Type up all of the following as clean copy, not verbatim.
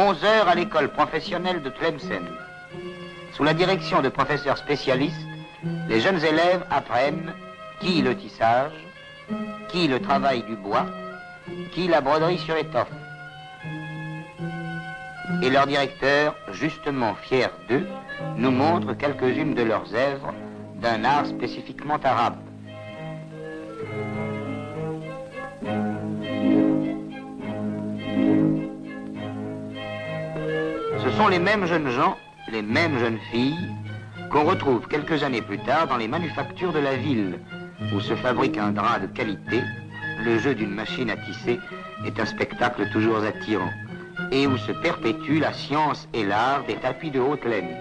11 heures à l'école professionnelle de Tlemcen. Sous la direction de professeurs spécialistes, les jeunes élèves apprennent qui le tissage, qui le travail du bois, qui la broderie sur étoffe. Et leur directeur, justement fier d'eux, nous montre quelques-unes de leurs œuvres d'un art spécifiquement arabe. Ce sont les mêmes jeunes gens, les mêmes jeunes filles, qu'on retrouve quelques années plus tard dans les manufactures de la ville, où se fabrique un drap de qualité, le jeu d'une machine à tisser est un spectacle toujours attirant, et où se perpétue la science et l'art des tapis de haute laine.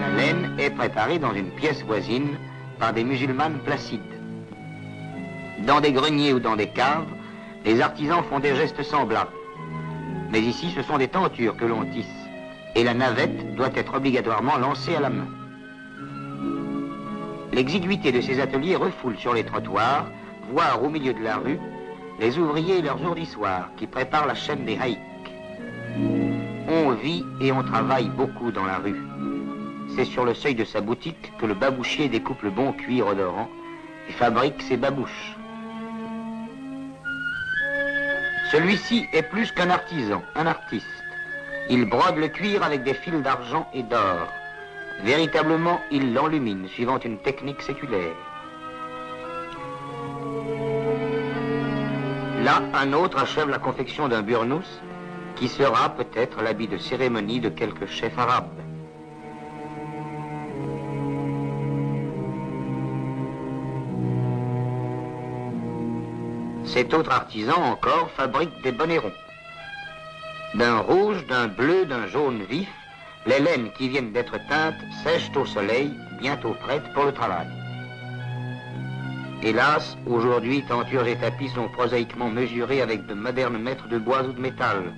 La laine est préparée dans une pièce voisine par des musulmanes placides. Dans des greniers ou dans des caves, les artisans font des gestes semblables. Mais ici, ce sont des tentures que l'on tisse, et la navette doit être obligatoirement lancée à la main. L'exiguïté de ces ateliers refoule sur les trottoirs, voire au milieu de la rue, les ouvriers et leurs ourdissoirs qui préparent la chaîne des haïks. On vit et on travaille beaucoup dans la rue. C'est sur le seuil de sa boutique que le babouchier découpe le bon cuir odorant et fabrique ses babouches. Celui-ci est plus qu'un artisan, un artiste. Il brode le cuir avec des fils d'argent et d'or. Véritablement, il l'enlumine, suivant une technique séculaire. Là, un autre achève la confection d'un burnous, qui sera peut-être l'habit de cérémonie de quelque chef arabe. Cet autre artisan encore fabrique des bonnets ronds. D'un rouge, d'un bleu, d'un jaune vif, les laines qui viennent d'être teintes sèchent au soleil, bientôt prêtes pour le travail. Hélas, aujourd'hui, tentures et tapis sont prosaïquement mesurés avec de modernes mètres de bois ou de métal,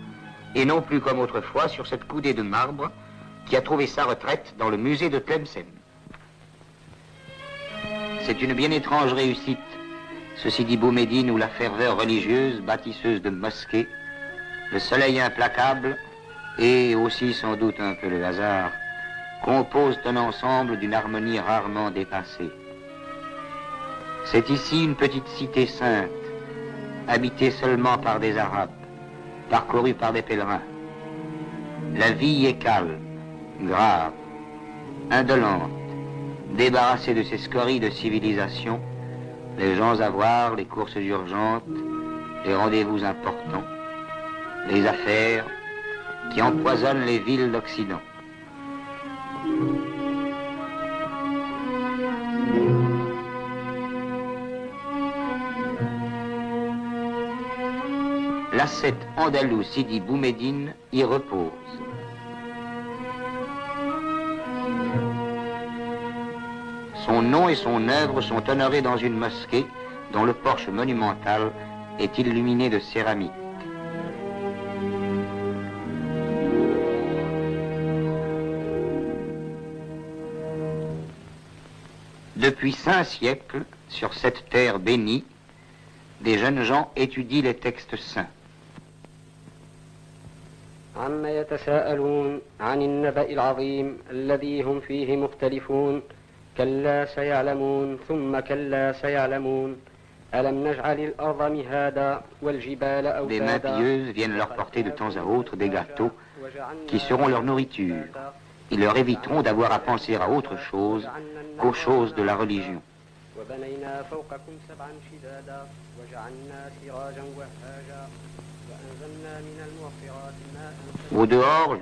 et non plus comme autrefois sur cette coudée de marbre qui a trouvé sa retraite dans le musée de Tlemcen. C'est une bien étrange réussite. Ceci dit Boumediene, où la ferveur religieuse, bâtisseuse de mosquées, le soleil implacable et aussi sans doute un peu le hasard, composent un ensemble d'une harmonie rarement dépassée. C'est ici une petite cité sainte, habitée seulement par des Arabes, parcourue par des pèlerins. La vie y est calme, grave, indolente, débarrassée de ces scories de civilisation, les gens à voir, les courses urgentes, les rendez-vous importants, les affaires qui empoisonnent les villes d'Occident. L'ascète andalou Sidi Boumediene y repose. Son nom et son œuvre sont honorés dans une mosquée dont le porche monumental est illuminé de céramique. Depuis 5 siècles, sur cette terre bénie, des jeunes gens étudient les textes saints. عما يتساءلون عن النبأ العظيم الذي هم فيه مختلفون كلا سيعلمون ثم كلا سيعلمون ألم نجعل الأرض مهادا والجبال أوتادا. Des mains pieuses viennent leur porter de temps à autre des gâteaux qui seront leur nourriture. Ils leur éviteront d'avoir à penser à autre chose qu'aux choses de la religion. وبنينا فوقكم سبعا شدادا وجعلنا سراجا وهاجا وأنزلنا من المعصرات ماء. Au dehors,